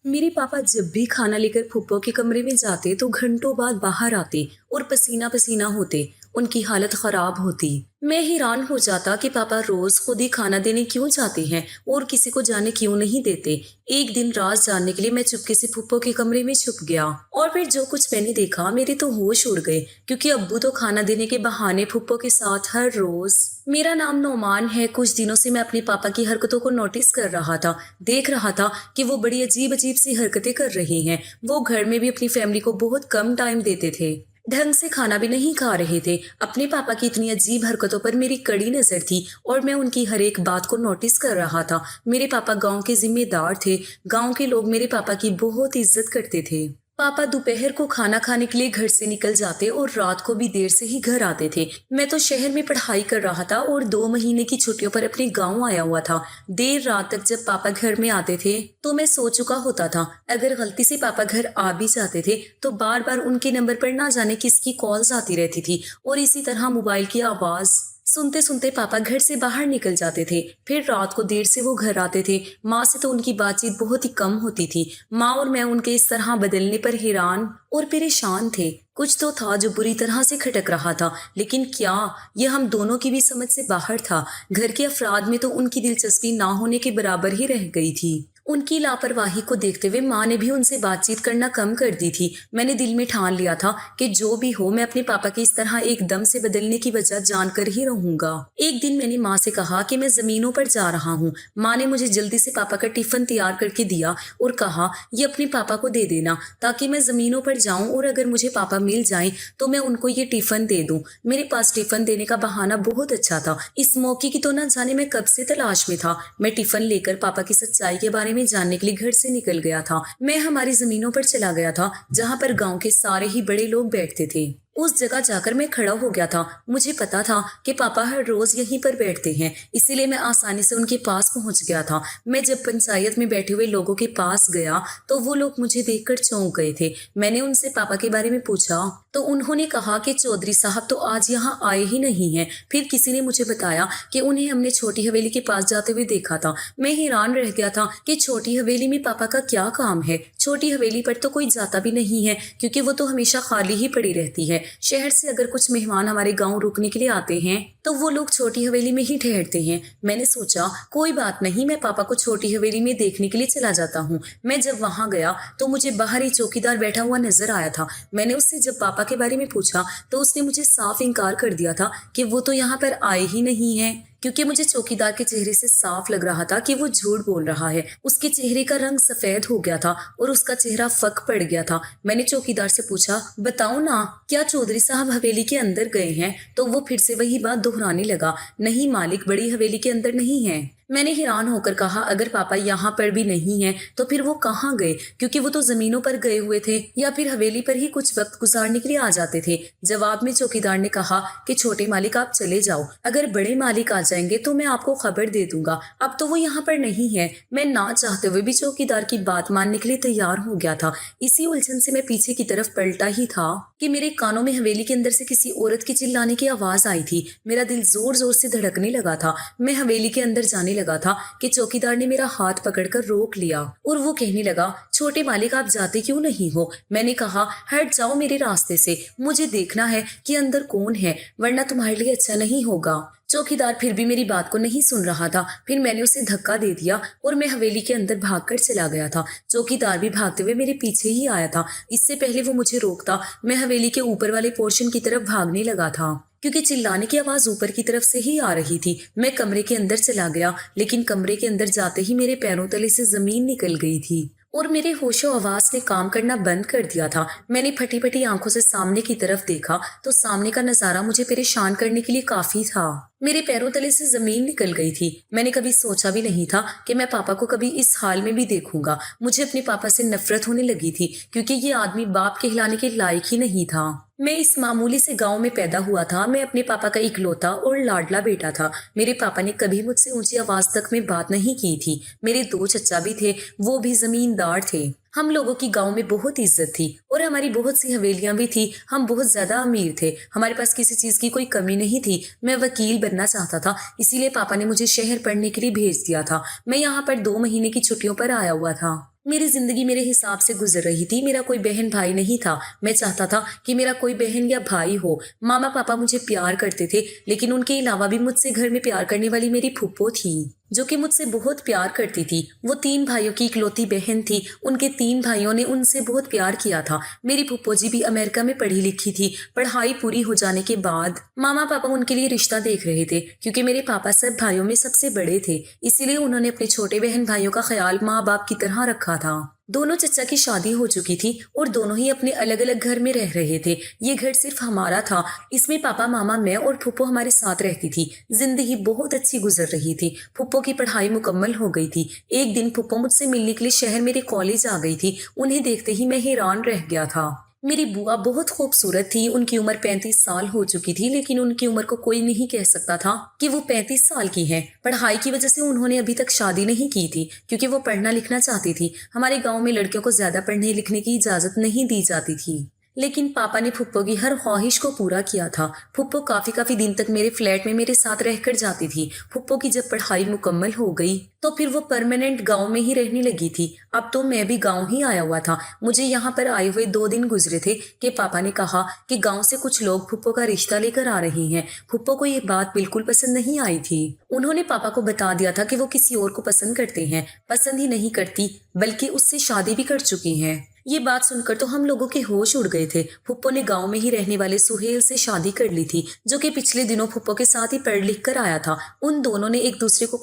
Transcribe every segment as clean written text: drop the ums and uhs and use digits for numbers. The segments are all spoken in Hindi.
मेरे पापा जब भी खाना लेकर फूफो के कमरे में जाते तो घंटों बाद बाहर आते और पसीना पसीना होते। उनकी हालत खराब होती। मैं हैरान हो जाता कि पापा रोज खुद ही खाना देने क्यों जाते हैं और किसी को जाने क्यों नहीं देते। एक दिन राज जानने के लिए मैं चुपके से फूफो के कमरे में छुप गया और फिर जो कुछ मैंने देखा मेरे तो होश उड़ गए, क्योंकि अब्बू तो खाना देने के बहाने फूफो के साथ हर रोज। मेरा नाम नोमान है। कुछ दिनों से मैं अपने पापा की हरकतों को नोटिस कर रहा था। देख रहा था कि वो बड़ी अजीब अजीब सी हरकतें कर रहे हैं। वो घर में भी अपनी फैमिली को बहुत कम टाइम देते थे, ढंग से खाना भी नहीं खा रहे थे। अपने पापा की इतनी अजीब हरकतों पर मेरी कड़ी नजर थी और मैं उनकी हर एक बात को नोटिस कर रहा था। मेरे पापा गांव के जिम्मेदार थे। गांव के लोग मेरे पापा की बहुत इज्जत करते थे। पापा दोपहर को खाना खाने के लिए घर से निकल जाते और रात को भी देर से ही घर आते थे। मैं तो शहर में पढ़ाई कर रहा था और 2 महीने की छुट्टियों पर अपने गांव आया हुआ था। देर रात तक जब पापा घर में आते थे तो मैं सो चुका होता था। अगर गलती से पापा घर आ भी जाते थे तो बार बार उनके नंबर पर ना जाने किसकी कॉल्स आती रहती थी और इसी तरह मोबाइल की आवाज सुनते सुनते पापा घर से बाहर निकल जाते थे। फिर रात को देर से वो घर आते थे। माँ से तो उनकी बातचीत बहुत ही कम होती थी। माँ और मैं उनके इस तरह बदलने पर हैरान और परेशान थे। कुछ तो था जो बुरी तरह से खटक रहा था, लेकिन क्या, यह हम दोनों की भी समझ से बाहर था। घर के अफराद में तो उनकी दिलचस्पी ना होने के बराबर ही रह गई थी। उनकी लापरवाही को देखते हुए माँ ने भी उनसे बातचीत करना कम कर दी थी। मैंने दिल में ठान लिया था कि जो भी हो मैं अपने पापा के इस तरह एकदम से बदलने की वजह जानकर ही रहूंगा। एक दिन मैंने माँ से कहा कि मैं जमीनों पर जा रहा हूँ। माँ ने मुझे जल्दी से पापा का टिफिन तैयार करके दिया और कहा, ये अपने पापा को दे देना ताकि मैं जमीनों पर जाऊं और अगर मुझे पापा मिल जाएं तो मैं उनको ये टिफिन दे दूं। मेरे पास टिफिन देने का बहाना बहुत अच्छा था। इस मौके की तो न जाने मैं कब से तलाश में था। मैं टिफिन लेकर पापा की सच्चाई के बारे में जानने के लिए घर से निकल गया था। मैं हमारी जमीनों पर चला गया था जहां पर गांव के सारे ही बड़े लोग बैठते थे। उस जगह जाकर मैं खड़ा हो गया था। मुझे पता था कि पापा हर रोज यहीं पर बैठते हैं, इसीलिए मैं आसानी से उनके पास पहुंच गया था। मैं जब पंचायत में बैठे हुए लोगों के पास गया तो वो लोग मुझे देखकर चौंक गए थे। मैंने उनसे पापा के बारे में पूछा तो उन्होंने कहा कि चौधरी साहब तो आज यहाँ आए ही नहीं है। फिर किसी ने मुझे बताया कि उन्हें हमने छोटी हवेली के पास जाते हुए देखा था। मैं हैरान रह गया था कि छोटी हवेली में पापा का क्या काम है। छोटी हवेली पर तो कोई जाता भी नहीं है क्योंकि वो तो हमेशा खाली ही पड़ी रहती है। शहर से अगर कुछ मेहमान हमारे गांव रुकने के लिए आते हैं तो वो लोग छोटी हवेली में ही ठहरते हैं। मैंने सोचा कोई बात नहीं, मैं पापा को छोटी हवेली में देखने के लिए चला जाता हूँ। मैं जब वहां गया तो मुझे बाहर ही चौकीदार बैठा हुआ नजर आया था। मैंने उससे जब पापा के बारे में पूछा तो उसने मुझे साफ इनकार कर दिया था कि वो तो यहाँ पर आए ही नहीं है, क्योंकि मुझे चौकीदार के चेहरे से साफ लग रहा था कि वो झूठ बोल रहा है। उसके चेहरे का रंग सफेद हो गया था और उसका चेहरा फक पड़ गया था। मैंने चौकीदार से पूछा, बताओ ना, क्या चौधरी साहब हवेली के अंदर गए हैं? तो वो फिर से वही बात दोहराने लगा, नहीं मालिक, बड़ी हवेली के अंदर नहीं है। मैंने हैरान होकर कहा, अगर पापा यहाँ पर भी नहीं है तो फिर वो कहाँ गए? क्योंकि वो तो जमीनों पर गए हुए थे या फिर हवेली पर ही कुछ वक्त गुजारने के लिए आ जाते थे। जवाब में चौकीदार ने कहा कि छोटे मालिक आप चले जाओ, अगर बड़े मालिक आ जाएंगे तो मैं आपको खबर दे दूंगा। अब तो वो यहाँ पर नहीं है। मैं ना चाहते हुए भी चौकीदार की बात मानने के लिए तैयार हो गया था। इसी उलझन से मैं पीछे की तरफ पलटा ही था कि मेरे कानों में हवेली के अंदर से किसी औरत की चिल्लाने की आवाज आई थी। मेरा दिल जोर जोर से धड़कने लगा था। मैं हवेली के अंदर जाने लगा था कि चौकीदार ने मेरा हाथ पकड़कर रोक लिया और वो कहने लगा, छोटे मालिक आप जाते क्यों नहीं हो? मैंने कहा, हट जाओ मेरे रास्ते से, मुझे देखना है कि अंदर कौन है, वरना तुम्हारे लिए अच्छा नहीं होगा। चौकीदार फिर भी मेरी बात को नहीं सुन रहा था। फिर मैंने उसे धक्का दे दिया और मैं हवेली के अंदर भागकर चला गया था। चौकीदार भी भागते हुए मेरे पीछे ही आया था। इससे पहले वो मुझे रोकता, मैं हवेली के ऊपर वाले पोर्शन की तरफ भागने लगा था क्योंकि चिल्लाने की आवाज ऊपर की तरफ से ही आ रही थी। मैं कमरे के अंदर चला गया, लेकिन कमरे के अंदर जाते ही मेरे पैरों तले से जमीन निकल गई थी और मेरे होशो आवाज ने काम करना बंद कर दिया था। मैंने फटी फटी आंखों से सामने की तरफ देखा तो सामने का नजारा मुझे परेशान करने के लिए काफी था। मेरे पैरों तले से जमीन निकल गई थी। मैंने कभी सोचा भी नहीं था कि मैं पापा को कभी इस हाल में भी देखूंगा। मुझे अपने पापा से नफरत होने लगी थी क्योंकि ये आदमी बाप कहलाने के लायक ही नहीं था। मैं इस मामूली से गांव में पैदा हुआ था। मैं अपने पापा का इकलौता और लाडला बेटा था। मेरे पापा ने कभी मुझसे ऊंची आवाज तक में बात नहीं की थी। मेरे 2 चचा भी थे, वो भी जमींदार थे। हम लोगों की गांव में बहुत इज्जत थी और हमारी बहुत सी हवेलियां भी थी। हम बहुत ज्यादा अमीर थे। हमारे पास किसी चीज की कोई कमी नहीं थी। मैं वकील बनना चाहता था, इसीलिए पापा ने मुझे शहर पढ़ने के लिए भेज दिया था। मैं यहाँ पर 2 महीने की छुट्टियों पर आया हुआ था। मेरी जिंदगी मेरे हिसाब से गुजर रही थी। मेरा कोई बहन भाई नहीं था। मैं चाहता था कि मेरा कोई बहन या भाई हो। मामा पापा मुझे प्यार करते थे, लेकिन उनके अलावा भी मुझसे घर में प्यार करने वाली मेरी फूफो थी, जो कि मुझसे बहुत प्यार करती थी। वो 3 भाइयों की इकलौती बहन थी। उनके 3 भाइयों ने उनसे बहुत प्यार किया था। मेरी फूफो जी भी अमेरिका में पढ़ी लिखी थी। पढ़ाई पूरी हो जाने के बाद मामा पापा उनके लिए रिश्ता देख रहे थे, क्योंकि मेरे पापा सब भाइयों में सबसे बड़े थे। इसीलिए उन्होंने अपने छोटे बहन भाइयों का ख्याल माँ बाप की तरह रखा था। दोनों चचा की शादी हो चुकी थी और दोनों ही अपने अलग अलग घर में रह रहे थे। ये घर सिर्फ हमारा था। इसमें पापा मामा मैं और फूफो हमारे साथ रहती थी। जिंदगी बहुत अच्छी गुजर रही थी। फूफो की पढ़ाई मुकम्मल हो गई थी। एक दिन फूफो मुझसे मिलने के लिए शहर मेरे कॉलेज आ गई थी। उन्हें देखते ही मैं हैरान रह गया था। मेरी बुआ बहुत खूबसूरत थी। उनकी उम्र 35 साल हो चुकी थी, लेकिन उनकी उम्र को कोई नहीं कह सकता था कि वो 35 साल की है। पढ़ाई की वजह से उन्होंने अभी तक शादी नहीं की थी, क्योंकि वो पढ़ना लिखना चाहती थी। हमारे गांव में लड़कियों को ज्यादा पढ़ने लिखने की इजाजत नहीं दी जाती थी, लेकिन पापा ने फुप्पो की हर ख्वाहिश को पूरा किया था। फुप्पो काफी दिन तक मेरे फ्लैट में मेरे साथ रहकर जाती थी। फुप्पो की जब पढ़ाई मुकम्मल हो गई तो फिर वो परमानेंट गांव में ही रहने लगी थी। अब तो मैं भी गांव ही आया हुआ था। मुझे यहाँ पर आए हुए 2 दिन गुजरे थे कि पापा ने कहा कि गांव से कुछ लोग फुप्पो का रिश्ता लेकर आ रहे हैं। फुप्पो को ये बात बिल्कुल पसंद नहीं आई थी। उन्होंने पापा को बता दिया था कि वो किसी और को पसंद करते हैं। पसंद ही नहीं करती, बल्कि उससे शादी भी कर चुकी हैं। ये बात सुनकर तो हम लोगों के होश उड़ गए थे। फुप्पो ने गांव में ही रहने वाले सुहेल से शादी कर ली थी, जो कि पिछले दिनों फुप्पो के साथ ही पढ़ लिख कर आया था। उन दोनों ने एक दूसरे को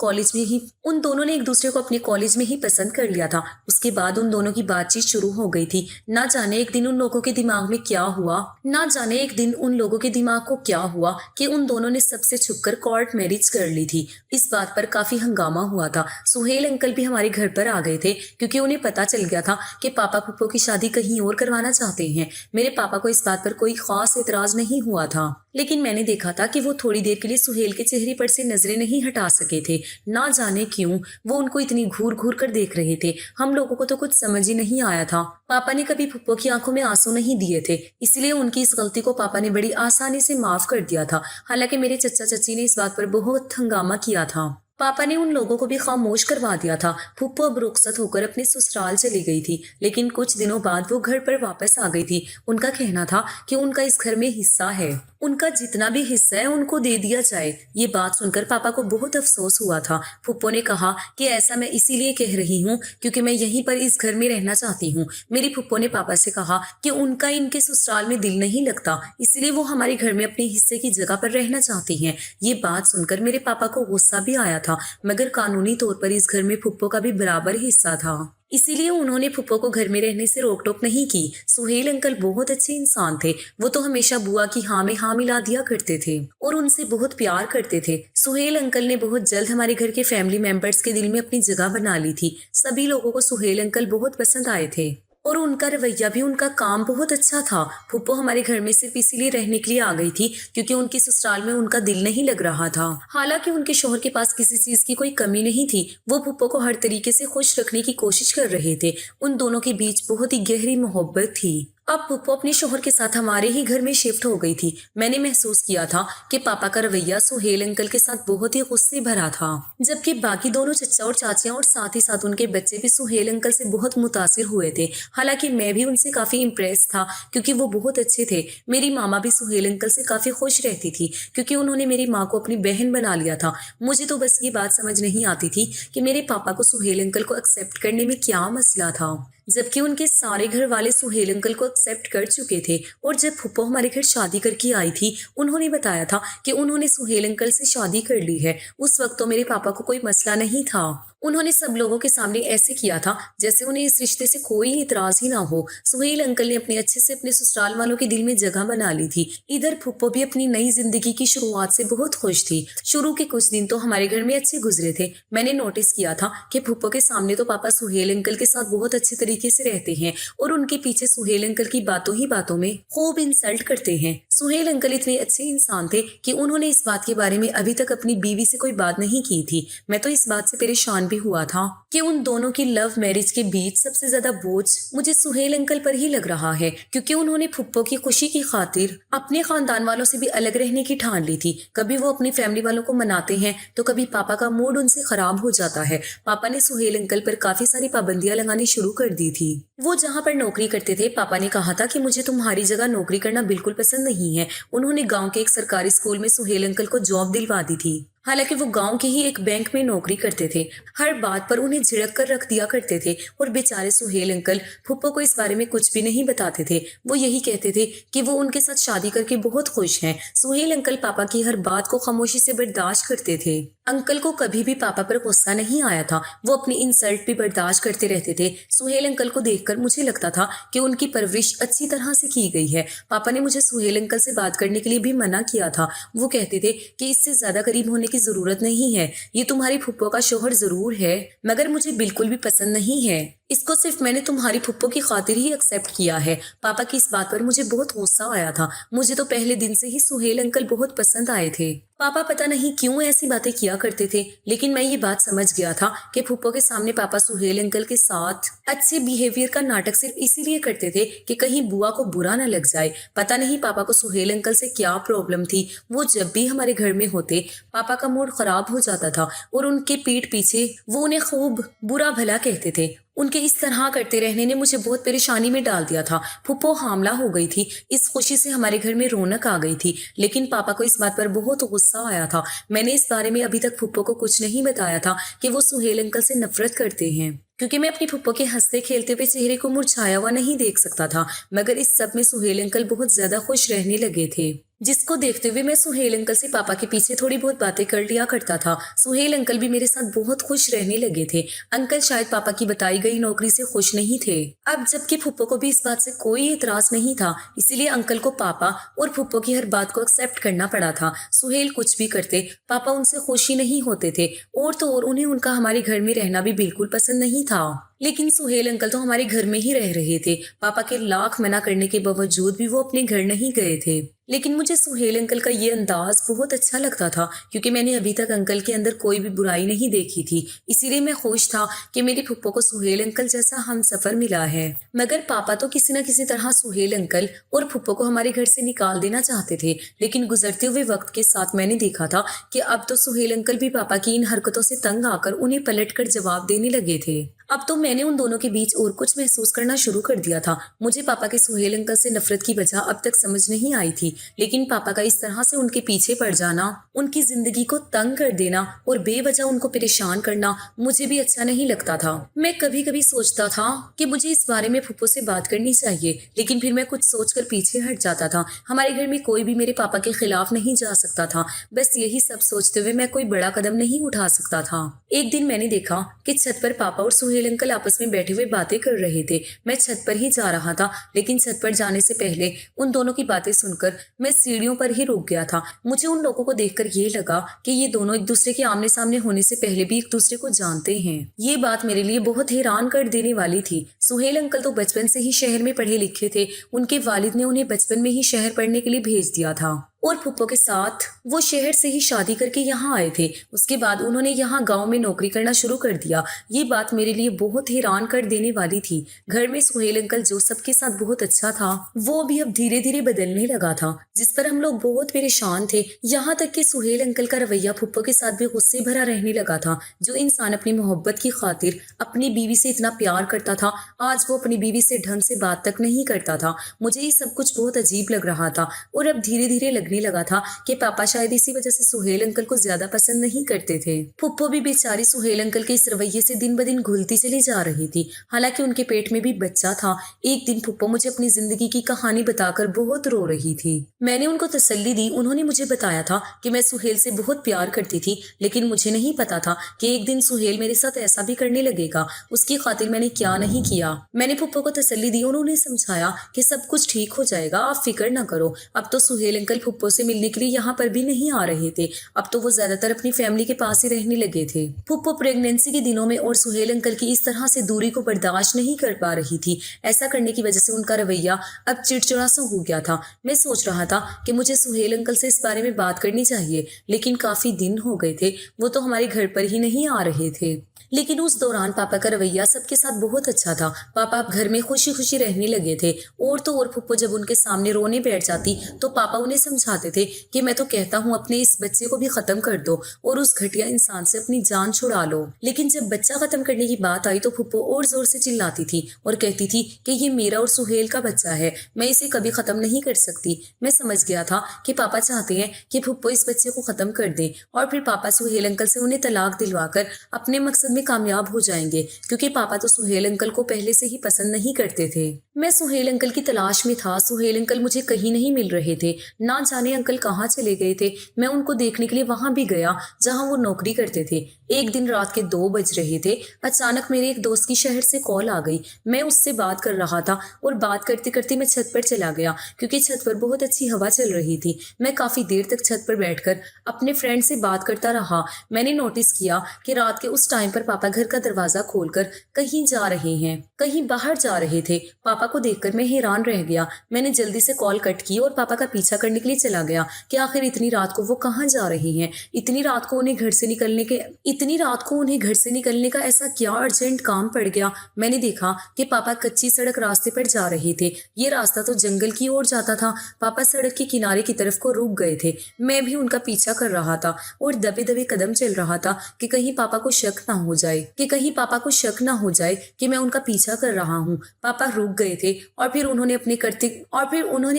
अपने कॉलेज में ही पसंद कर लिया था। उसके बाद उन दोनों की बातचीत शुरू हो गई थी। ना जाने एक दिन उन लोगों के दिमाग को क्या हुआ कि उन दोनों ने सबसे छुपकर कोर्ट मैरिज कर ली थी। इस बात पर काफी हंगामा हुआ था। सुहेल अंकल भी हमारे घर पर आ गए थे, क्योंकि उन्हें पता चल गया था कि पापा फुप्पो की शादी कहीं और करवाना चाहते हैं। मेरे पापा को इस बात पर कोई खास एतराज नहीं हुआ था, लेकिन मैंने देखा था कि वो थोड़ी देर के लिए सुहेल के चेहरे पर से नजरें नहीं हटा सके थे। ना जाने क्यों वो उनको इतनी घूर घूर कर देख रहे थे। हम लोगों को तो कुछ समझ ही नहीं आया था। पापा ने कभी फुप्पो की आंखों में आंसू नहीं दिए थे, इसलिए उनकी इस गलती को पापा ने बड़ी आसानी से माफ कर दिया था। हालांकि मेरे चचा चची ने इस बात पर बहुत हंगामा किया था। पापा ने उन लोगों को भी खामोश करवा दिया था। फुप्पो अब रुखसत होकर अपने ससुराल चली गई थी, लेकिन कुछ दिनों बाद वो घर पर वापस आ गई थी। उनका कहना था कि उनका इस घर में हिस्सा है, उनका जितना भी हिस्सा है उनको दे दिया जाए। ये बात सुनकर पापा को बहुत अफसोस हुआ था। फुप्पो ने कहा कि ऐसा मैं इसीलिए कह रही हूँ क्योंकि मैं यहीं पर इस घर में रहना चाहती हूँ। मेरी फुप्पो ने पापा से कहा कि उनका इनके ससुराल में दिल नहीं लगता, इसलिए वो हमारे घर में अपने हिस्से की जगह पर रहना चाहती हैं। ये बात सुनकर मेरे पापा को गुस्सा भी आया था, मगर कानूनी तौर पर इस घर में फुप्पो का भी बराबर हिस्सा था, इसीलिए उन्होंने फुप्पो को घर में रहने से रोक टोक नहीं की। सुहेल अंकल बहुत अच्छे इंसान थे। वो तो हमेशा बुआ की हाँ में हाँ मिला दिया करते थे और उनसे बहुत प्यार करते थे। सुहेल अंकल ने बहुत जल्द हमारे घर के फैमिली मेंबर्स के दिल में अपनी जगह बना ली थी। सभी लोगों को सुहेल अंकल बहुत पसंद आए थे और उनका रवैया भी, उनका काम बहुत अच्छा था। फुप्पो हमारे घर में सिर्फ इसीलिए रहने के लिए आ गई थी क्योंकि उनके ससुराल में उनका दिल नहीं लग रहा था। हालांकि उनके शौहर के पास किसी चीज की कोई कमी नहीं थी। वो फुप्पो को हर तरीके से खुश रखने की कोशिश कर रहे थे। उन दोनों के बीच बहुत ही गहरी मोहब्बत थी। अब फुप्पो अपने शौहर के साथ हमारे ही घर में शिफ्ट हो गई थी। मैंने महसूस किया था कि पापा का रवैया सुहेल अंकल के साथ बहुत ही गुस्से भरा था, जबकि बाकी दोनों चचा और चाचियां और साथ ही साथ उनके बच्चे भी सुहेल अंकल से बहुत मुतासिर हुए थे। हालांकि मैं भी उनसे काफी इम्प्रेस था क्योंकि वो बहुत अच्छे थे। मेरी मामा भी सुहेल अंकल से काफी खुश रहती थी क्योंकि उन्होंने मेरी माँ को अपनी बहन बना लिया था। मुझे तो बस ये बात समझ नहीं आती थी कि मेरे पापा को सुहेल अंकल को एक्सेप्ट करने में क्या मसला था, जबकि उनके सारे घर वाले सुहेल अंकल को एक्सेप्ट कर चुके थे। और जब फुप्पो हमारे घर शादी करके आई थी, उन्होंने बताया था कि उन्होंने सुहेल अंकल से शादी कर ली है। उस वक्त तो मेरे पापा को कोई मसला नहीं था। उन्होंने सब लोगों के सामने ऐसे किया था जैसे उन्हें इस रिश्ते से कोई इतराज ही ना हो। सुहेल अंकल ने अपने अच्छे से अपने ससुराल वालों के दिल में जगह बना ली थी। इधर फुप्पो भी अपनी नई जिंदगी की शुरुआत से बहुत खुश थी। शुरू के कुछ दिन तो हमारे घर में अच्छे गुजरे थे। मैंने नोटिस किया था कि फुप्पो के सामने तो पापा सुहेल अंकल के साथ बहुत अच्छे तरीके से रहते हैं और उनके पीछे सुहेल अंकल की बातों ही बातों में खूब इंसल्ट करते हैं। सुहेल अंकल इतने अच्छे इंसान थे कि उन्होंने इस बात के बारे में अभी तक अपनी बीवी से कोई बात नहीं की थी। मैं तो इस बात से परेशान भी हुआ था कि उन दोनों की लव मैरिज के बीच सबसे ज्यादा बोझ मुझे सुहेल अंकल पर ही लग रहा है, क्योंकि उन्होंने फुप्पो की खुशी की खातिर अपने खानदान वालों से भी अलग रहने की ठान ली थी। कभी वो अपनी फैमिली वालों को मनाते हैं तो कभी पापा का मूड उनसे खराब हो जाता है। पापा ने सुहेल अंकल पर काफी सारी पाबंदियां लगानी शुरू कर दी थी। वो जहाँ पर नौकरी करते थे, पापा ने कहा था कि मुझे तुम्हारी जगह नौकरी करना बिल्कुल पसंद नहीं है। उन्होंने गाँव के एक सरकारी स्कूल में सुहेल अंकल को जॉब दिलवा दी थी। हालांकि वो गांव के ही एक बैंक में नौकरी करते थे। हर बात पर उन्हें झिड़क कर रख दिया करते थे और बेचारे सुहेल अंकल फुप्पो को इस बारे में कुछ भी नहीं बताते थे। वो यही कहते थे कि वो उनके साथ शादी करके बहुत खुश हैं। सुहेल अंकल पापा की हर बात को खामोशी से बर्दाश्त करते थे। अंकल को कभी भी पापा पर गुस्सा नहीं आया था। वो अपनी इंसल्ट भी बर्दाश्त करते रहते थे। सुहेल अंकल को देखकर मुझे लगता था कि उनकी परवरिश अच्छी तरह से की गई है। पापा ने मुझे सुहेल अंकल से बात करने के लिए भी मना किया था। वो कहते थे कि इससे ज्यादा करीब होने की जरूरत नहीं है। ये तुम्हारी फुप्पो का शोहर जरूर है, मगर मुझे बिल्कुल भी पसंद नहीं है। इसको सिर्फ मैंने तुम्हारी फुप्पो की खातिर ही एक्सेप्ट किया है। पापा की इस बात पर मुझे बहुत गुस्सा आया था। मुझे तो पहले दिन से ही सुहेल अंकल बहुत पसंद आए थे। पापा पता नहीं क्यों ऐसी बातें किया करते थे, लेकिन मैं ये बात समझ गया था कि फुप्पो के सामने पापा सुहेल अंकल के साथ अच्छे बिहेवियर का नाटक सिर्फ इसीलिए करते थे कि कहीं बुआ को बुरा न लग जाए। पता नहीं पापा को सुहेल अंकल से क्या प्रॉब्लम थी। वो जब भी हमारे घर में होते, पापा का मूड खराब हो जाता था और उनके पीठ पीछे वो उन्हें खूब बुरा भला कहते थे। उनके इस तरह करते रहने ने मुझे बहुत परेशानी में डाल दिया था। फुप्पो हामला हो गई थी। इस खुशी से हमारे घर में रौनक आ गई थी, लेकिन पापा को इस बात पर बहुत गुस्सा आया था। मैंने इस बारे में अभी तक फुप्पो को कुछ नहीं बताया था कि वो सुहेल अंकल से नफरत करते हैं, क्योंकि मैं अपनी फुप्पो के हंसते खेलते हुए चेहरे को मुरझाया हुआ नहीं देख सकता था। मगर इस सब में सुहेल अंकल बहुत ज्यादा खुश रहने लगे थे, जिसको देखते हुए मैं सुहेल अंकल से पापा के पीछे थोड़ी बहुत बातें कर लिया करता था। सुहेल अंकल भी मेरे साथ बहुत खुश रहने लगे थे। अंकल शायद पापा की बताई गई नौकरी से खुश नहीं थे। अब जबकि फुप्पो को भी इस बात से कोई एतराज नहीं था, इसीलिए अंकल को पापा और फुप्पो की हर बात को एक्सेप्ट करना पड़ा था। सुहेल कुछ भी करते, पापा उनसे खुश ही नहीं होते थे। और तो और उन्हें उनका हमारे घर में रहना भी बिल्कुल पसंद नहीं था। लेकिन सुहेल अंकल तो हमारे घर में ही रह रहे थे। पापा के लाख मना करने के बावजूद भी वो अपने घर नहीं गए थे। लेकिन मुझे सुहेल अंकल का ये अंदाज बहुत अच्छा लगता था, क्योंकि मैंने अभी तक अंकल के अंदर कोई भी बुराई नहीं देखी थी। इसीलिए मैं खुश था कि मेरी फुप्पो को सुहेल अंकल जैसा हमसफर मिला है। मगर पापा तो किसी न किसी तरह सुहेल अंकल और फुप्पो को हमारे घर से निकाल देना चाहते थे। लेकिन गुजरते हुए वक्त के साथ मैंने देखा था कि अब तो सुहेल अंकल भी पापा की इन हरकतों से तंग आकर उन्हें पलटकर जवाब देने लगे थे। अब तो मैंने उन दोनों के बीच और कुछ महसूस करना शुरू कर दिया था। मुझे पापा के सुहेल अंकल से नफरत की वजह अब तक समझ नहीं आई थी, लेकिन पापा का इस तरह से उनके पीछे पड़ जाना, उनकी जिंदगी को तंग कर देना और बेवजह उनको परेशान करना मुझे भी अच्छा नहीं लगता था। मैं कभी कभी सोचता था कि मुझे इस बारे में फुप्पो से बात करनी चाहिए, लेकिन फिर मैं कुछ सोचकर पीछे हट जाता था। हमारे घर में कोई भी मेरे पापा के खिलाफ नहीं जा सकता था। बस यही सब सोचते हुए मैं कोई बड़ा कदम नहीं उठा सकता था। एक दिन मैंने देखा कि छत पर पापा और सुहेल अंकल आपस में बैठे हुए बातें कर रहे थे। मैं छत पर ही जा रहा था, लेकिन छत पर जाने से पहले उन दोनों की बातें सुनकर मैं सीढ़ियों पर ही रुक गया था। मुझे उन लोगों को देखकर ये लगा कि ये दोनों एक दूसरे के आमने सामने होने से पहले भी एक दूसरे को जानते हैं। ये बात मेरे लिए बहुत हैरान कर देने वाली थी। सुहेल अंकल तो बचपन से ही शहर में पढ़े लिखे थे। उनके वालिद ने उन्हें बचपन में ही शहर पढ़ने के लिए भेज दिया था और फुप्पो के साथ वो शहर से ही शादी करके यहाँ आए थे। उसके बाद उन्होंने यहाँ गांव में नौकरी करना शुरू कर दिया। ये बात मेरे लिए बहुत हैरान कर देने वाली थी। घर में सुहेल अंकल जो सबके साथ बहुत अच्छा था, वो भी अब धीरे धीरे बदलने लगा था, जिस पर हम लोग बहुत परेशान थे। यहाँ तक कि सुहेल अंकल का रवैया फुप्पो के साथ भी गुस्से भरा रहने लगा था। जो इंसान अपनी मोहब्बत की खातिर अपनी बीवी से इतना प्यार करता था, आज वो अपनी बीवी से ढंग से बात तक नहीं करता था। मुझे ये सब कुछ बहुत अजीब लग रहा था और अब धीरे धीरे लगने लगा था कि पापा शायद इसी वजह से सुहेल अंकल को ज्यादा पसंद नहीं करते थे। फुप्पो भी बेचारी सुहेल अंकल के इस रवैये से दिन ब दिन घुलती चली जा रही थी। हालांकि उनके पेट में भी बच्चा था। एक दिन फुप्पो मुझे अपनी जिंदगी की कहानी बताकर बहुत रो रही थी। मैंने उनको तसल्ली दी। उन्होंने मुझे बताया था कि मैं सुहेल से बहुत प्यार करती थी, लेकिन मुझे नहीं पता था कि एक दिन सुहेल मेरे साथ ऐसा भी करने लगेगा। उसकी खातिर मैंने क्या नहीं किया। मैंने फुप्पो को तसल्ली दी और उन्हें समझाया कि सब कुछ ठीक हो जाएगा, आप फिक्र न करो। अब तो सुहेल अंकल फुप्पो फुप्पो से मिलने के लिए यहाँ पर भी नहीं आ रहे थे। अब तो वो ज्यादातर अपनी फैमिली के पास ही रहने लगे थे। फुप्पो प्रेगनेंसी के दिनों में और सुहेल अंकल की इस तरह से दूरी को बर्दाश्त नहीं कर पा रही थी। ऐसा करने की वजह से उनका रवैया अब चिड़चिड़ा सा हो गया था। मैं सोच रहा था कि मुझे सुहेल अंकल से इस बारे में बात करनी चाहिए, लेकिन काफी दिन हो गए थे, वो तो हमारे घर पर ही नहीं आ रहे थे। लेकिन उस दौरान पापा का रवैया सबके साथ बहुत अच्छा था। पापा अब घर में खुशी खुशी रहने लगे थे। और तो और फुप्पो जब उनके सामने रोने बैठ जाती तो पापा उन्हें समझाते थे कि मैं तो कहता हूँ अपने इस बच्चे को भी खत्म कर दो और उस घटिया इंसान से अपनी जान छुड़ा लो। लेकिन जब बच्चा खत्म करने की बात आई तो फुप्पो और जोर से चिल्लाती थी और कहती थी कि ये मेरा और सुहेल का बच्चा है, मैं इसे कभी खत्म नहीं कर सकती। मैं समझ गया था कि पापा चाहते हैं कि फुप्पो इस बच्चे को खत्म कर दे और फिर पापा सुहेल अंकल से उन्हें तलाक दिलवाकर अपने मकसद में कामयाब हो जाएंगे, क्योंकि पापा तो सुहेल अंकल को पहले से ही पसंद नहीं करते थे। मैं सुहेल अंकल की तलाश में था। सुहेल अंकल मुझे कहीं नहीं मिल रहे थे, ना जाने अंकल कहाँ चले गए थे। मैं उनको देखने के लिए वहां भी गया जहां वो नौकरी करते थे। एक दिन रात के 2 बज रहे थे। अचानक मेरे एक दोस्त की शहर से कॉल आ गई। मैं उससे बात कर रहा था और बात करते करते मैं छत पर चला गया, क्योंकि छत पर बहुत अच्छी हवा चल रही थी। मैं काफी देर तक छत पर बैठकर अपने फ्रेंड से बात करता रहा। मैंने नोटिस किया कि रात के उस टाइम पर पापा घर का दरवाजा खोलकर कहीं जा रहे हैं, कहीं बाहर जा रहे थे। पापा को देखकर मैं हैरान रह गया। मैंने जल्दी से कॉल कट की और पापा का पीछा करने के लिए चला गया कि आखिर इतनी रात को वो कहाँ जा रहे हैं। इतनी रात को उन्हें घर से निकलने का ऐसा क्या अर्जेंट काम पड़ गया। मैंने देखा कि पापा कच्ची सड़क रास्ते पर जा रहे थे। ये रास्ता तो जंगल की ओर जाता था। पापा सड़क के किनारे की तरफ को रुक गए थे। मैं भी उनका पीछा कर रहा था और दबे दबे कदम चल रहा था कि कहीं पापा को शक ना हो जाए कि मैं उनका पीछा कर रहा हूँ। पापा रुक गए थे और फिर उन्होंने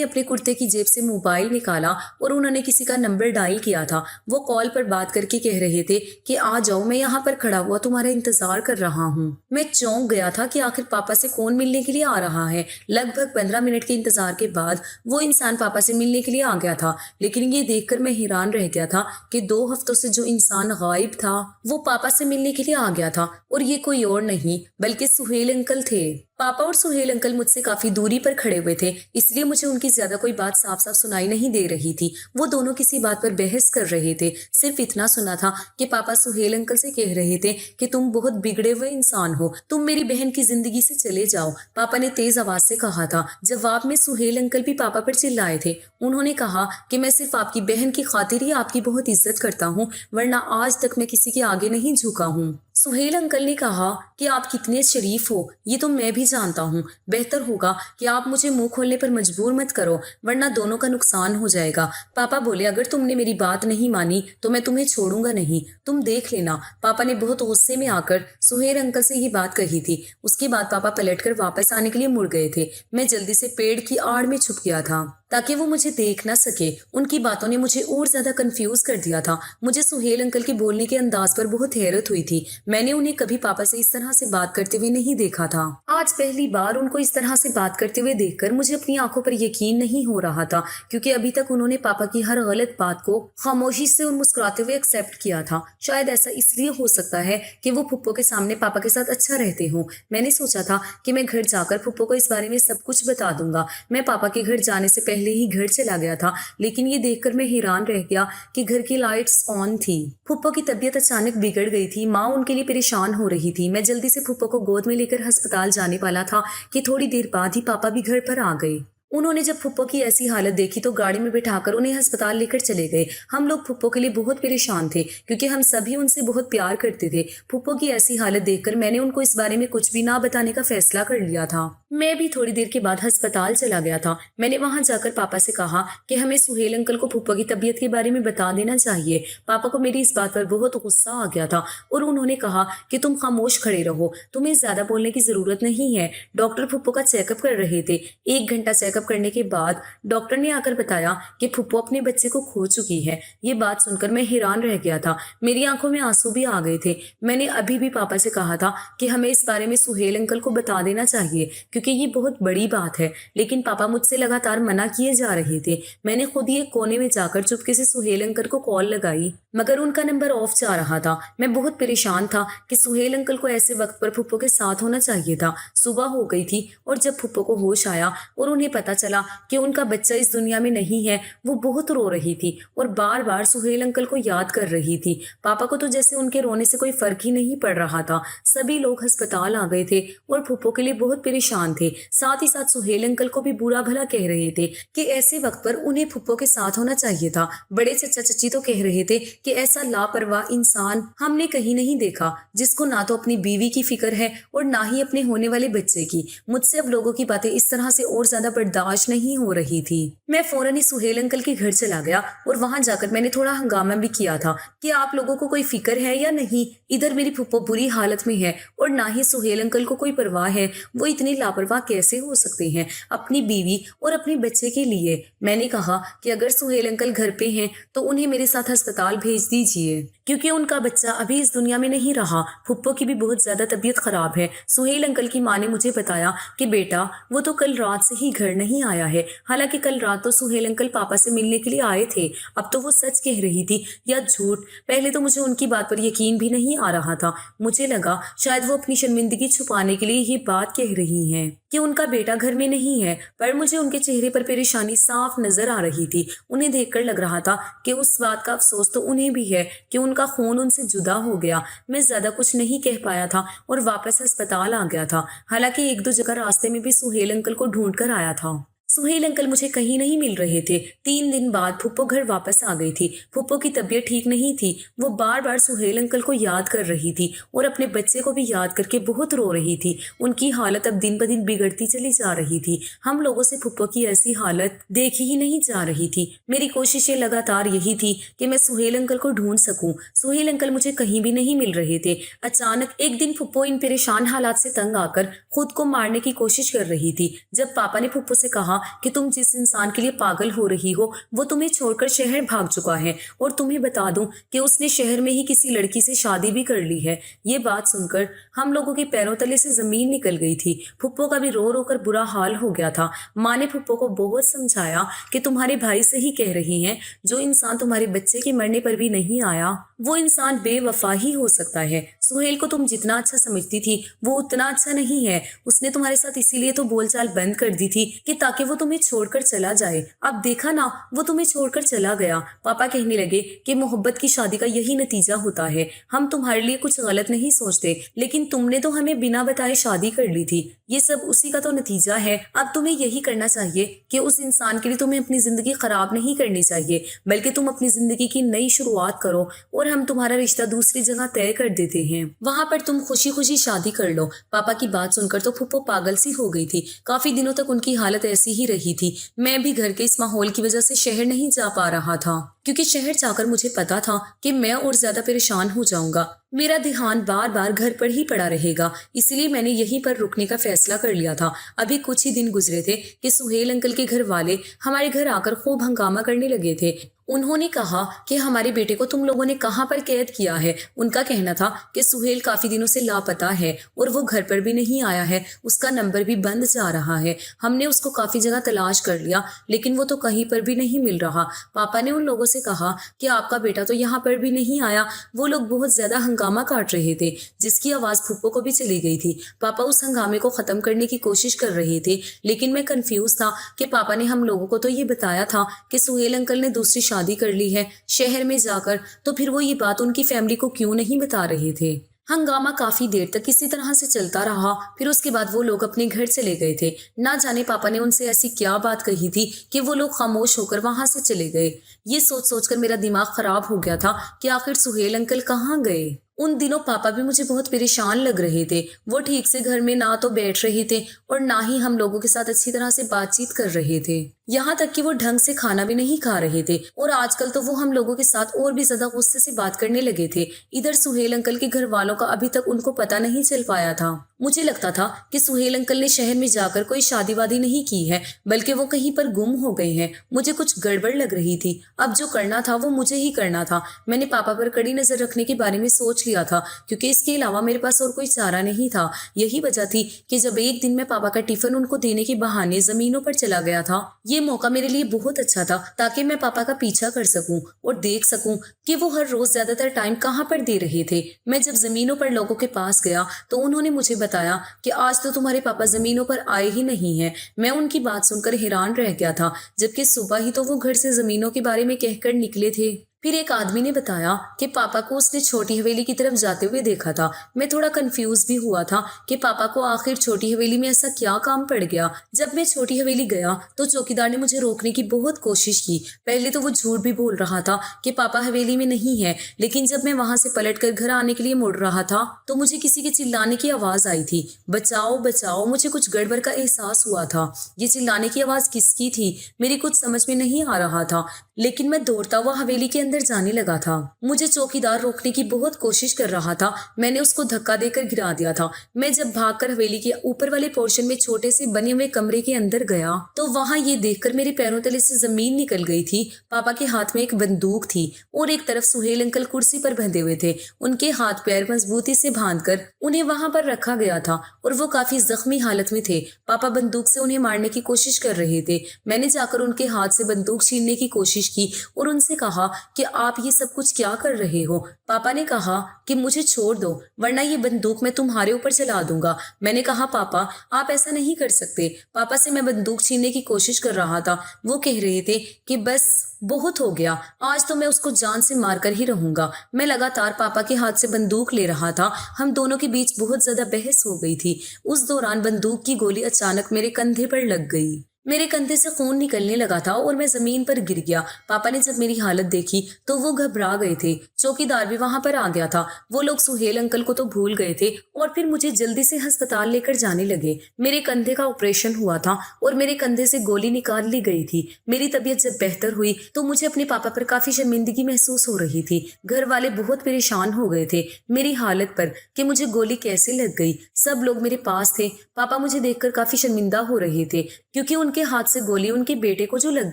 अपने कुर्ते की जेब से मोबाइल निकाला और उन्होंने किसी का नंबर डायल किया था। वो कॉल पर बात करके कह रहे थे कि आ जाओ, मैं यहाँ पर खड़ा हुआ तुम्हारा इंतजार कर रहा हूँ। मैं चौंक गया था कि आखिर पापा से कौन मिलने के लिए आ रहा है। लगभग 15 मिनट के इंतजार के बाद वो इंसान पापा से मिलने के लिए आ गया था। लेकिन ये देखकर मैं हैरान रह गया था कि 2 हफ्तों से जो इंसान गायब था वो पापा से मिलने के लिए आ गया था, और ये कोई और नहीं बल्कि सुहेल अंकल थे। पापा और सुहेल अंकल मुझसे काफी दूरी पर खड़े हुए थे, इसलिए मुझे उनकी ज्यादा कोई बात साफ साफ सुनाई नहीं दे रही थी। वो दोनों किसी बात पर बहस कर रहे थे। सिर्फ इतना सुना था कि पापा सुहेल अंकल से कह रहे थे कि तुम बहुत बिगड़े हुए इंसान हो, तुम मेरी बहन की जिंदगी से चले जाओ। पापा ने तेज आवाज से कहा था। जवाब में सुहेल अंकल भी पापा पर चिल्लाए थे। उन्होंने कहा कि मैं सिर्फ आपकी बहन की खातिर ही आपकी बहुत इज्जत करता हूँ, वरना आज तक मैं किसी के आगे नहीं झुका हूँ। सुहेल अंकल ने कहा कि आप कितने शरीफ हो ये तो मैं भी जानता हूँ। बेहतर होगा कि आप मुझे मुंह खोलने पर मजबूर मत करो, वरना दोनों का नुकसान हो जाएगा। पापा बोले, अगर तुमने मेरी बात नहीं मानी तो मैं तुम्हें छोड़ूंगा नहीं, तुम देख लेना। पापा ने बहुत गुस्से में आकर सुहेल अंकल से ये बात कही थी। उसके बाद पापा पलटकर वापस आने के लिए मुड़ गए थे। मैं जल्दी से पेड़ की आड़ में छुप गया था ताकि वो मुझे देख ना सके। उनकी बातों ने मुझे और ज्यादा कंफ्यूज कर दिया था। मुझे सुहेल अंकल के बोलने के अंदाज पर बहुत हैरत हुई थी। मैंने उन्हें कभी पापा से इस तरह से बात करते हुए नहीं देखा था। आज पहली बार उनको इस तरह से बात करते हुए देखकर मुझे अपनी आंखों पर यकीन नहीं हो रहा था, क्योंकि अभी तक उन्होंने पापा की हर गलत बात को खामोशी से और मुस्कुराते हुए एक्सेप्ट किया था। शायद ऐसा इसलिए हो सकता है कि वो फुप्पो के सामने पापा के साथ अच्छा रहते हो। मैंने सोचा था कि मैं घर जाकर फुप्पो को इस बारे में सब कुछ बता दूंगा। मैं पापा के घर जाने से पहले ही घर चला गया था, लेकिन ये देखकर मैं हैरान रह गया कि घर की लाइट्स ऑन थी। फुप्पो की तबीयत अचानक बिगड़ गई थी। माँ उनके लिए परेशान हो रही थी। मैं जल्दी से फुप्पो को गोद में लेकर अस्पताल जाने वाला था कि थोड़ी देर बाद ही पापा भी घर पर आ गए। उन्होंने जब फुप्पो की ऐसी हालत देखी तो गाड़ी में बिठाकर उन्हें अस्पताल लेकर चले गए। हम लोग फुप्पो के लिए बहुत परेशान थे, क्योंकि हम सभी उनसे बहुत प्यार करते थे। फुप्पो की ऐसी हालत देखकर मैंने उनको इस बारे में कुछ भी ना बताने का फैसला कर लिया था। मैं भी थोड़ी देर के बाद अस्पताल चला गया था। मैंने वहां जाकर पापा से कहा कि हमें सुहेल अंकल को फुप्पो की तबीयत के बारे में बता देना चाहिए। पापा को मेरी इस बात पर बहुत गुस्सा आ गया था और उन्होंने कहा कि तुम खामोश खड़े रहो, तुम्हें ज्यादा बोलने की जरूरत नहीं है। डॉक्टर फुप्पो का चेकअप कर रहे थे। 1 घंटा चेकअप करने के बाद डॉक्टर ने आकर बताया कि फुप्पो अपने बच्चे को खो चुकी है। ये बात सुनकर मैं हैरान रह गया था। मेरी आंखों में आंसू भी आ गए थे। मैंने अभी भी पापा से कहा था कि हमें इस बारे में सुहेल अंकल को बता देना चाहिए, क्योंकि क्योंकि ये बहुत बड़ी बात है, लेकिन पापा मुझसे लगातार मना किए जा रहे थे। मैंने खुद ही एक कोने में जाकर चुपके से सुहेल अंकल को कॉल लगाई, मगर उनका नंबर ऑफ जा रहा था। मैं बहुत परेशान था कि सुहेल अंकल को ऐसे वक्त पर फुप्पो के साथ होना चाहिए था। सुबह हो गई थी और जब फुप्पो को होश आया और उन्हें पता चला कि उनका बच्चा इस दुनिया में नहीं है, वो बहुत रो रही थी और बार बार सुहेल अंकल को याद कर रही थी। पापा को तो जैसे उनके रोने से कोई फर्क ही नहीं पड़ रहा था। सभी लोग अस्पताल आ गए थे और फुप्पो के लिए बहुत परेशान थे। साथ ही साथ सुहेल अंकल को भी बुरा भला कह रहे थे कि ऐसे वक्त पर उन्हें फुप्पो के साथ होना चाहिए था। बड़े चचा चची तो कह रहे थे कि ऐसा लापरवाह इंसान हमने कहीं नहीं देखा, जिसको ना तो अपनी बीवी की फिक्र है और ना ही अपने होने वाले बच्चे की। मुझसे अब लोगों की बातें इस तरह से और ज्यादा बर्दाश्त नहीं हो रही थी। मैं फौरन ही सुहेल अंकल के घर चला गया और वहां जाकर मैंने थोड़ा हंगामा भी किया था कि आप लोगों को कोई फिक्र है या नहीं। इधर मेरी फुप्पो बुरी हालत में है और ना ही सुहेल अंकल को कोई परवाह है। वो इतने लापरवाह कैसे हो सकते हैं अपनी बीवी और अपने बच्चे के लिए। मैंने कहा कि अगर सुहेल अंकल घर पे हैं तो उन्हें मेरे साथ अस्पताल भेज दीजिए, क्योंकि उनका बच्चा अभी इस दुनिया में नहीं रहा। फुप्पो की भी बहुत ज्यादा तबीयत खराब है। सुहेल अंकल की माँ ने मुझे बताया कि बेटा वो तो कल रात से ही घर नहीं आया है। हालांकि कल रात तो सुहेल अंकल पापा से मिलने के लिए आए थे। अब तो वो सच कह रही थी या झूठ, पहले तो मुझे उनकी बात पर यकीन भी नहीं आ रहा था। मुझे लगा शायद वो अपनी शर्मिंदगी छुपाने के लिए ये बात कह रही हैं कि उनका बेटा घर में नहीं है, पर मुझे उनके चेहरे पर परेशानी साफ नजर आ रही थी। उन्हें देखकर लग रहा था कि उस बात का अफसोस तो उन्हें भी है कि उनका खून उनसे जुदा हो गया। मैं ज्यादा कुछ नहीं कह पाया था और वापस अस्पताल आ गया था। हालांकि एक दो जगह रास्ते में भी सुहेल अंकल को ढूंढ कर आया था। सुहेल अंकल मुझे कहीं नहीं मिल रहे थे। 3 दिन बाद फुप्पो घर वापस आ गई थी। फुप्पो की तबीयत ठीक नहीं थी। वो बार बार सुहेल अंकल को याद कर रही थी और अपने बच्चे को भी याद करके बहुत रो रही थी। उनकी हालत अब दिन ब दिन बिगड़ती चली जा रही थी। हम लोगों से फुप्पो की ऐसी हालत देखी ही नहीं जा रही थी। मेरी कोशिशें लगातार यही थी कि मैं सुहेल अंकल को ढूंढ सकूं। सुहेल अंकल मुझे कहीं भी नहीं मिल रहे थे। अचानक एक दिन फुप्पो इन परेशान हालात से तंग आकर खुद को मारने की कोशिश कर रही थी। जब पापा ने फुप्पो से कहा कि तुम जिस इंसान के लिए पागल हो रही हो वो तुम्हें छोड़कर शहर भाग चुका है, और तुम्हें बता दूं कि उसने शहर में ही किसी लड़की से शादी भी कर ली है। ये बात सुनकर हम लोगों के पैरों तले से जमीन निकल गई थी। फुप्पो का भी रो रो कर बुरा हाल हो गया था। माँ ने फुप्पो को बहुत समझाया कि तुम्हारे भाई सही कह रही हैं, जो इंसान तुम्हारे बच्चे के मरने पर भी नहीं आया वो इंसान बेवफा ही हो सकता है। सुहेल को तुम जितना अच्छा समझती थी वो उतना अच्छा नहीं है। उसने तुम्हारे साथ इसीलिए तो बोलचाल बंद कर दी थी कि ताकि वो तुम्हें छोड़कर चला जाए। अब देखा ना, वो तुम्हें छोड़कर चला गया। पापा कहने लगे कि मोहब्बत की शादी का यही नतीजा होता है। हम तुम्हारे लिए कुछ गलत नहीं सोचते, लेकिन तुमने तो हमें बिना बताए शादी कर ली थी। ये सब उसी का तो नतीजा है। अब तुम्हें यही करना चाहिए कि उस इंसान के लिए तुम्हें अपनी जिंदगी खराब नहीं करनी चाहिए, बल्कि तुम अपनी जिंदगी की नई शुरुआत करो और हम तुम्हारा रिश्ता दूसरी जगह तय कर देते हैं। वहां पर तुम खुशी खुशी शादी कर लो। पापा की बात सुनकर तो फुप्पो पागल सी हो गई थी। काफी दिनों तक उनकी हालत ऐसी ही रही थी। मैं भी घर के इस माहौल की वजह से शहर नहीं जा पा रहा था, क्योंकि शहर जाकर मुझे पता था कि मैं और ज्यादा परेशान हो जाऊंगा। मेरा ध्यान बार बार घर पर ही पड़ा रहेगा। इसलिए मैंने यहीं पर रुकने का फैसला कर लिया था। अभी कुछ ही दिन गुजरे थे कि सुहेल अंकल के घर वाले हमारे घर आकर खूब हंगामा करने लगे थे। उन्होंने कहा कि हमारे बेटे को तुम लोगों ने कहाँ पर कैद किया है। उनका कहना था कि सुहेल काफी दिनों से लापता है और वो घर पर भी नहीं आया है। उसका नंबर भी बंद जा रहा है। हमने उसको काफी जगह तलाश कर लिया, लेकिन वो तो कहीं पर भी नहीं मिल रहा। पापा ने उन लोगों से कहा कि आपका बेटा तो यहाँ पर भी नहीं आया। वो लोग बहुत ज्यादा हंगामा काट रहे थे, जिसकी आवाज फुप्पो को भी चली गई थी। पापा उस हंगामे को खत्म करने की कोशिश कर रहे थे, लेकिन मैं कंफ्यूज था कि पापा ने हम लोगों को तो ये बताया था कि सुहेल अंकल ने दूसरी शादी कर ली है शहर में जाकर, तो फिर वो ये बात उनकी फैमिली को क्यों नहीं बता रहे थे। हंगामा काफी देर तक इसी तरह से चलता रहा। फिर उसके बाद वो लोग अपने घर चले गए थे। ना जाने पापा ने उनसे ऐसी क्या बात कही थी कि वो लोग खामोश होकर वहां से चले गए। ये सोच सोचकर मेरा दिमाग खराब हो गया था कि आखिर सुहेल अंकल कहाँ गए। उन दिनों पापा भी मुझे बहुत परेशान लग रहे थे। वो ठीक से घर में ना तो बैठ रहे थे और ना ही हम लोगों के साथ अच्छी तरह से बातचीत कर रहे थे। यहाँ तक कि वो ढंग से खाना भी नहीं खा रहे थे और आजकल तो वो हम लोगों के साथ और भी ज्यादा गुस्से से बात करने लगे थे। इधर सुहेल अंकल के घर वालों का अभी तक उनको पता नहीं चल पाया था। मुझे लगता था कि सुहेल अंकल ने शहर में जाकर कोई शादी वादी नहीं की है, बल्कि वो कहीं पर गुम हो गए हैं। मुझे कुछ गड़बड़ लग रही थी। अब जो करना था वो मुझे ही करना था। मैंने पापा पर कड़ी नजर रखने के बारे में सोच लिया था, क्योंकि इसके अलावा मेरे पास और कोई चारा नहीं था। यही वजह थी कि जब एक दिन मैं पापा का टिफिन उनको देने के बहाने जमीनों पर चला गया था। ये मौका मेरे लिए बहुत अच्छा था, ताकि मैं पापा का पीछा कर सकूं और देख सकूं कि वो हर रोज ज्यादातर टाइम कहाँ पर दे रहे थे। मैं जब जमीनों पर लोगों के पास गया तो उन्होंने मुझे बताया कि आज तो तुम्हारे पापा जमीनों पर आए ही नहीं हैं। मैं उनकी बात सुनकर हैरान रह गया था, जबकि सुबह ही तो वो घर से जमीनों के बारे में कहकर निकले थे। फिर एक आदमी ने बताया कि पापा को उसने छोटी हवेली की तरफ जाते हुए देखा था। मैं थोड़ा कंफ्यूज भी हुआ था कि पापा को आखिर छोटी हवेली में ऐसा क्या काम पड़ गया। जब मैं छोटी हवेली गया तो चौकीदार ने मुझे रोकने की बहुत कोशिश की। पहले तो वो झूठ भी बोल रहा था कि पापा हवेली में नहीं है, लेकिन जब मैं वहां से पलटकर घर आने के लिए मुड़ रहा था तो मुझे किसी के चिल्लाने की आवाज आई थी, बचाओ बचाओ। मुझे कुछ गड़बड़ का एहसास हुआ था। ये चिल्लाने की आवाज किसकी थी मेरी कुछ समझ में नहीं आ रहा था, लेकिन मैं दौड़ता हुआ हवेली के अंदर जाने लगा था। मुझे चौकीदार रोकने की बहुत कोशिश कर रहा था। मैंने उसको धक्का देकर गिरा दिया था। मैं जब भागकर हवेली के ऊपर वाले पोर्शन में छोटे से बने हुए कमरे के अंदर गया तो वहां ये देखकर मेरे पैरों तले से जमीन निकल गई थी। पापा के हाथ में एक बंदूक थी और एक तरफ सुहेल अंकल कुर्सी पर बंधे हुए थे। उनके हाथ पैर मजबूती से बांधकर उन्हें वहां पर रखा गया था और वो काफी जख्मी हालत में थे। पापा बंदूक से उन्हें मारने की कोशिश कर रहे थे। मैंने जाकर उनके हाथ से बंदूक छीनने की कोशिश की और उनसे कहा कि आप ये सब कुछ क्या कर रहे हो। पापा ने कहा कि मुझे छोड़ दो, वरना ये बंदूक मैं तुम्हारे ऊपर चला दूंगा। मैंने कहा पापा आप ऐसा नहीं कर सकते। पापा से मैं बंदूक छीनने की कोशिश कर रहा था। वो कह रहे थे कि बस बहुत हो गया, आज तो मैं उसको जान से मारकर ही रहूंगा। मैं लगातार पापा के हाथ से बंदूक ले रहा था। हम दोनों के बीच बहुत ज्यादा बहस हो गई थी। उस दौरान बंदूक की गोली अचानक मेरे कंधे पर लग गई। मेरे कंधे से खून निकलने लगा था और मैं जमीन पर गिर गया। पापा ने जब मेरी हालत देखी तो वो घबरा गए थे। चौकीदार भी वहां पर आ गया था। वो लोग सुहेल अंकल को तो भूल गए थे और फिर मुझे जल्दी से अस्पताल लेकर जाने लगे। मेरे कंधे का ऑपरेशन हुआ था और मेरे कंधे से गोली निकाल ली गई थी। मेरी तबीयत जब बेहतर हुई तो मुझे अपने पापा पर काफी शर्मिंदगी महसूस हो रही थी। घर वाले बहुत परेशान हो गए थे मेरी हालत पर कि मुझे गोली कैसे लग गई। सब लोग मेरे पास थे। पापा मुझे देखकर काफी शर्मिंदा हो रहे थे, क्योंकि उनके हाथ से गोली उनके बेटे को जो लग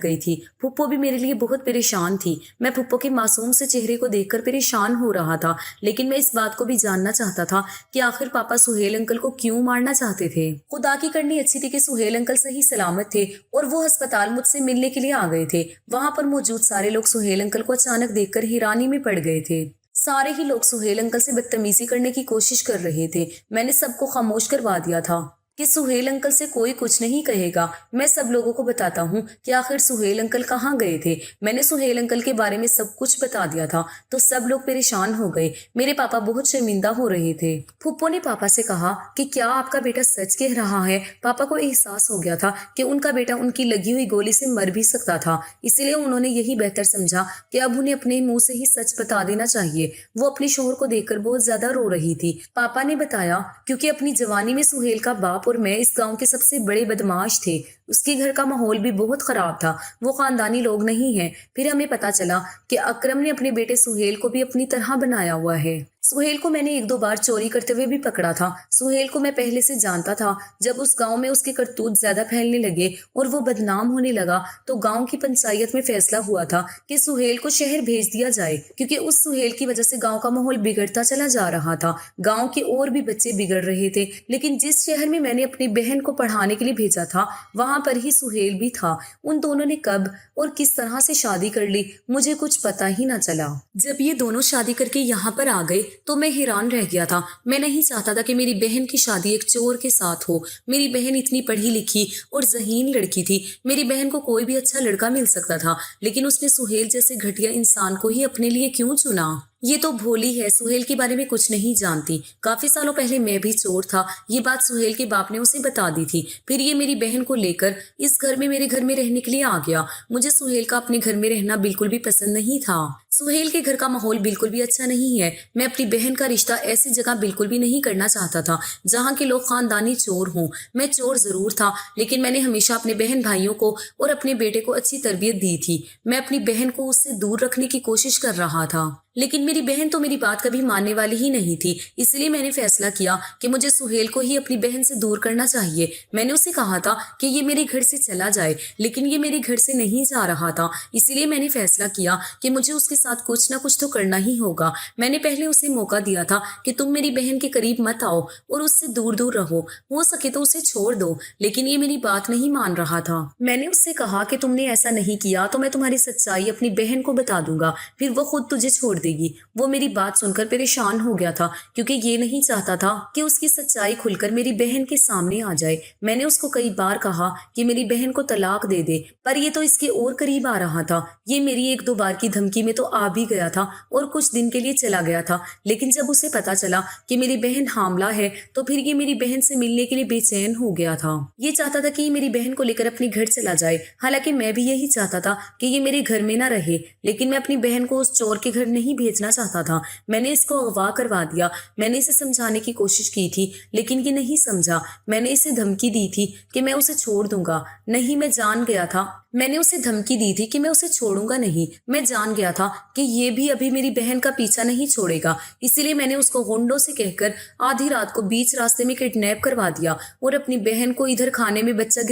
गई थी। फुप्पो भी मेरे लिए बहुत परेशान थी। मैं फुप्पो के मासूम से चेहरे को देखकर परेशान हो रहा था, लेकिन मैं इस बात को भी जानना चाहता था कि आखिर पापा सुहेल अंकल को क्यों मारना चाहते थे। खुदा की करनी अच्छी थी कि सुहेल अंकल सही सलामत थे और वो अस्पताल मुझसे मिलने के लिए आ गए थे। वहां पर मौजूद सारे लोग सुहेल अंकल को अचानक देखकर हैरानी में पड़ गए थे। सारे ही लोग सुहेल अंकल से बदतमीजी करने की कोशिश कर रहे थे। मैंने सबको खामोश करवा दिया था कि सुहेल अंकल से कोई कुछ नहीं कहेगा। मैं सब लोगों को बताता हूँ कि आखिर सुहेल अंकल कहाँ गए थे। मैंने सुहेल अंकल के बारे में सब कुछ बता दिया था तो सब लोग परेशान हो गए। मेरे पापा बहुत शर्मिंदा हो रहे थे। फुप्पो ने पापा से कहा कि क्या आपका बेटा सच कह रहा है। पापा को एहसास हो गया था कि उनका बेटा उनकी लगी हुई गोली से मर भी सकता था, इसलिए उन्होंने यही बेहतर समझा कि अब उन्हें अपने मुंह से ही सच बता देना चाहिए। वो अपने शोहर को देखकर बहुत ज्यादा रो रही थी। पापा ने बताया क्योंकि अपनी जवानी में सुहेल का बाप और मैं इस गांव के सबसे बड़े बदमाश थे। उसके घर का माहौल भी बहुत खराब था। वो खानदानी लोग नहीं हैं। फिर हमें पता चला कि अकरम ने अपने बेटे सुहेल को भी अपनी तरह बनाया हुआ है। सुहेल को मैंने एक दो बार चोरी करते हुए भी पकड़ा था। सुहेल को मैं पहले से जानता था। जब उस गांव में उसके करतूत ज्यादा फैलने लगे और वो बदनाम होने लगा तो गांव की पंचायत में फैसला हुआ था कि सुहेल को शहर भेज दिया जाए, क्योंकि उस सुहेल की वजह से गांव का माहौल बिगड़ता चला जा रहा था। गांव के और भी बच्चे बिगड़ रहे थे। लेकिन जिस शहर में मैंने अपनी बहन को पढ़ाने के लिए भेजा था वहां पर ही सुहेल भी था। उन दोनों ने कब और किस तरह से शादी कर ली मुझे कुछ पता ही ना चला। जब ये दोनों शादी करके यहाँ पर आ गए तो मैं हैरान रह गया था। मैं नहीं चाहता था कि मेरी बहन की शादी एक चोर के साथ हो। मेरी बहन इतनी पढ़ी लिखी और ज़हीन लड़की थी। मेरी बहन को कोई भी अच्छा लड़का मिल सकता था, लेकिन उसने सुहेल जैसे घटिया इंसान को ही अपने लिए क्यों चुना। ये तो भोली है, सुहेल के बारे में कुछ नहीं जानती। काफी सालों पहले मैं भी चोर था, ये बात सुहेल के बाप ने उसे बता दी थी। फिर ये मेरी बहन को लेकर इस घर में मेरे घर में रहने के लिए आ गया। मुझे सुहेल का अपने घर में रहना बिल्कुल भी पसंद नहीं था। सुहेल के घर का माहौल बिल्कुल भी अच्छा नहीं है। मैं अपनी बहन का रिश्ता ऐसी जगह बिल्कुल भी नहीं करना चाहता था जहाँ के लोग खानदानी चोर हों। मैं चोर जरूर था, लेकिन मैंने हमेशा अपने बहन भाइयों को और अपने बेटे को अच्छी तरबियत दी थी। मैं अपनी बहन को उससे दूर रखने की कोशिश कर रहा था, लेकिन मेरी बहन तो मेरी बात कभी मानने वाली ही नहीं थी। इसलिए मैंने फैसला किया कि मुझे सुहेल को ही अपनी बहन से दूर करना चाहिए। मैंने उसे कहा था कि ये मेरे घर से चला जाए, लेकिन ये मेरे घर से नहीं जा रहा था। इसलिए मैंने फैसला किया कि मुझे उसके साथ कुछ ना कुछ तो करना ही होगा। मैंने पहले उसे मौका दिया था कि तुम मेरी बहन के करीब मत आओ और उससे दूर दूर रहो, हो सके तो उसे छोड़ दो, लेकिन ये मेरी बात नहीं मान रहा था। मैंने उससे कहा कि तुमने ऐसा नहीं किया तो मैं तुम्हारी सच्चाई अपनी बहन को बता दूंगा, फिर वो खुद तुझे छोड़ देगी। वो मेरी बात सुनकर परेशान हो गया था, क्योंकि ये नहीं चाहता था कि उसकी सच्चाई खुलकर मेरी बहन के सामने आ जाए। मैंने उसको कई बार कहा कि मेरी बहन को तलाक दे दे, पर ये तो इसके और करीब आ रहा था। ये मेरी एक दो बार की धमकी में तो आ भी गया था और कुछ दिन के लिए चला गया था, लेकिन जब उसे पता चला कि मेरी बहन हामला है तो फिर ये मेरी बहन से मिलने के लिए बेचैन हो गया था। ये चाहता था कि ये मेरी बहन को लेकर अपने घर चला जाए। हालांकि मैं भी यही चाहता था कि ये मेरे घर में ना रहे, लेकिन मैं अपनी बहन को उस चोर के घर नहीं भेजना चाहता था। मैंने इसको अगवा करवा दिया। मैंने इसे समझाने की कोशिश की थी, लेकिन ये नहीं समझा। मैंने इसे धमकी दी थी कि मैं उसे छोड़ दूंगा। नहीं, मैं जान गया था। मैंने उसे धमकी दी थी कि मैं उसे छोड़ूंगा नहीं। मैं जान गया था कि ये भी अभी मेरी बहन का पीछा नहीं छोड़ेगा। इसीलिए मैंने उसको गुंडों से कहकर आधी रात को बीच रास्ते में किडनैप करवा दिया और अपनी बहन को इधर खाने में बच्चा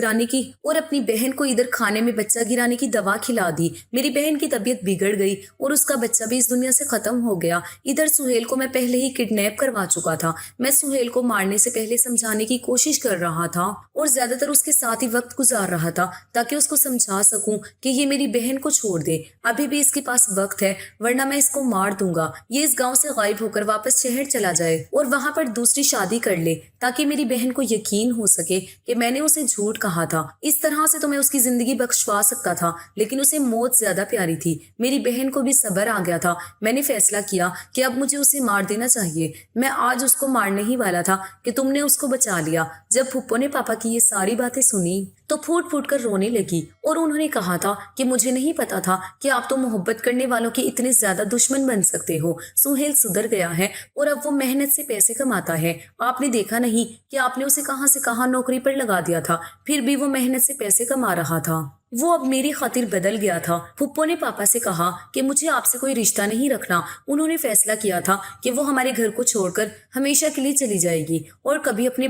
गिराने की दवा खिला दी। मेरी बहन की तबीयत बिगड़ गई और उसका बच्चा भी इस दुनिया से खत्म हो गया। इधर सुहेल को मैं पहले ही किडनैप करवा चुका था। मैं सुहेल को मारने से पहले समझाने की कोशिश कर रहा था और ज्यादातर उसके साथ ही वक्त गुजार रहा था, ताकि उसको समझा सकूं कि ये मेरी बहन को छोड़ दे। अभी भी इसके पास वक्त है, वरना मैं इसको मार दूंगा। ये इस गांव से गायब होकर वापस शहर चला जाए और वहां पर दूसरी शादी कर ले, ताकि मेरी बहन को यकीन हो सके कि मैंने उसे झूठ कहा था। इस तरह से तो मैं उसकी जिंदगी बख्शवा सकता था, लेकिन उसे मौत ज्यादा प्यारी थी। मेरी बहन को भी सब्र आ गया था। मैंने फैसला किया कि अब मुझे उसे मार देना चाहिए। मैं आज उसको मारने ही वाला था कि तुमने उसको बचा लिया। जब फुप्पो ने पापा की ये सारी बातें सुनी तो फूट फूट कर रोने लगी और उन्होंने कहा था कि मुझे नहीं पता था कि आप तो मोहब्बत करने वालों के इतने ज्यादा दुश्मन बन सकते हो। सुहेल सुधर गया है और अब वो मेहनत से पैसे कमाता है। आपने देखा नहीं कि आपने उसे कहां से कहां नौकरी पर लगा दिया था, फिर भी वो मेहनत से पैसे कमा रहा था। वो अब मेरी खातिर बदल गया था। फुप्पो ने पापा से कहा कि मुझे आपसे कोई रिश्ता नहीं रखना। उन्होंने फैसला किया था कि वो हमारे घर को छोड़कर हमेशा के लिए चली जाएगी और कभी अपने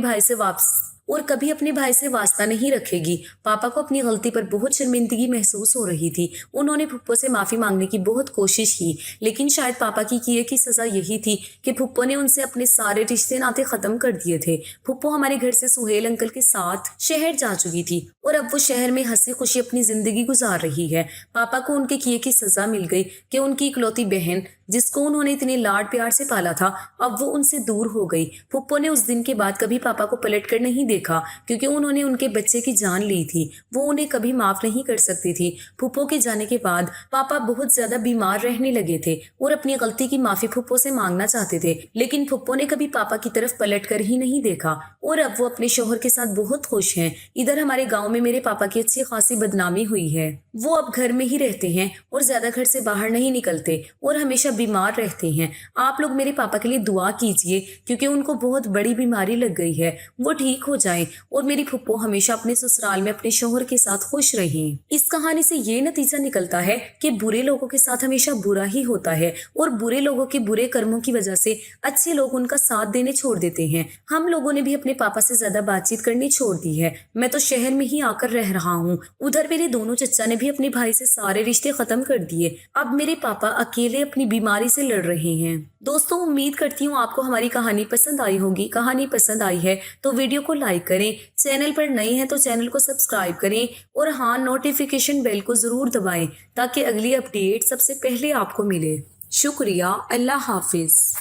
भाई से वास्ता नहीं रखेगी। पापा को अपनी गलती पर बहुत शर्मिंदगी महसूस हो रही थी। उन्होंने फुप्पो से माफी मांगने की बहुत कोशिश की, लेकिन शायद पापा की किए की सजा यही थी कि फुप्पो ने उनसे अपने सारे रिश्ते नाते खत्म कर दिए थे। फुप्पो हमारे घर से सुहेल अंकल के साथ शहर जा चुकी थी और अब वो शहर में हंसी खुशी अपनी जिंदगी गुजार रही है। पापा को उनके किए की सजा मिल गई कि उनकी इकलौती बहन, जिसको उन्होंने इतने लाड प्यार से पाला था, अब वो उनसे दूर हो गई। फुप्पो ने उस दिन के बाद कभी पापा को पलट कर नहीं देखा, क्योंकि उन्होंने उनके बच्चे की जान ली थी। वो उन्हें कभी माफ नहीं कर सकती थी। फुप्पो के जाने के बाद पापा बहुत ज्यादा बीमार रहने लगे थे और अपनी गलती की माफी फुप्पो से मांगना चाहते थे, लेकिन फुप्पो ने कभी पापा की तरफ पलट कर ही नहीं देखा और अब वो अपने शौहर के साथ बहुत खुश हैं। इधर हमारे गाँव में मेरे पापा की अच्छी खासी बदनामी हुई है। वो अब घर में ही रहते हैं और ज्यादा घर से बाहर नहीं निकलते और हमेशा बीमार रहते हैं। आप लोग मेरे पापा के लिए दुआ कीजिए, क्योंकि उनको बहुत बड़ी बीमारी लग गई है। वो ठीक हो जाएं और मेरी फुप्पो हमेशा अपने ससुराल में अपने शौहर के साथ खुश रहें। इस कहानी से ये नतीजा निकलता है कि बुरे लोगों के साथ हमेशा बुरा ही होता है और बुरे लोगों के बुरे कर्मों की वजह से अच्छे लोग उनका साथ देने छोड़ देते हैं। हम लोगों ने भी अपने पापा से ज्यादा बातचीत करनी छोड़ दी है। मैं तो शहर में ही आकर रह रहा हूँ। उधर मेरे दोनों चचा ने भी अपने भाई से सारे रिश्ते खत्म कर दिए। अब मेरे पापा अकेले अपनी बीमारी से लड़ रहे हैं। दोस्तों, उम्मीद करती हूँ आपको हमारी कहानी पसंद आई होगी। कहानी पसंद आई है तो वीडियो को लाइक करें, चैनल पर नए हैं तो चैनल को सब्सक्राइब करें और हाँ, नोटिफिकेशन बेल को जरूर दबाएं ताकि अगली अपडेट सबसे पहले आपको मिले। शुक्रिया। अल्लाह हाफिज।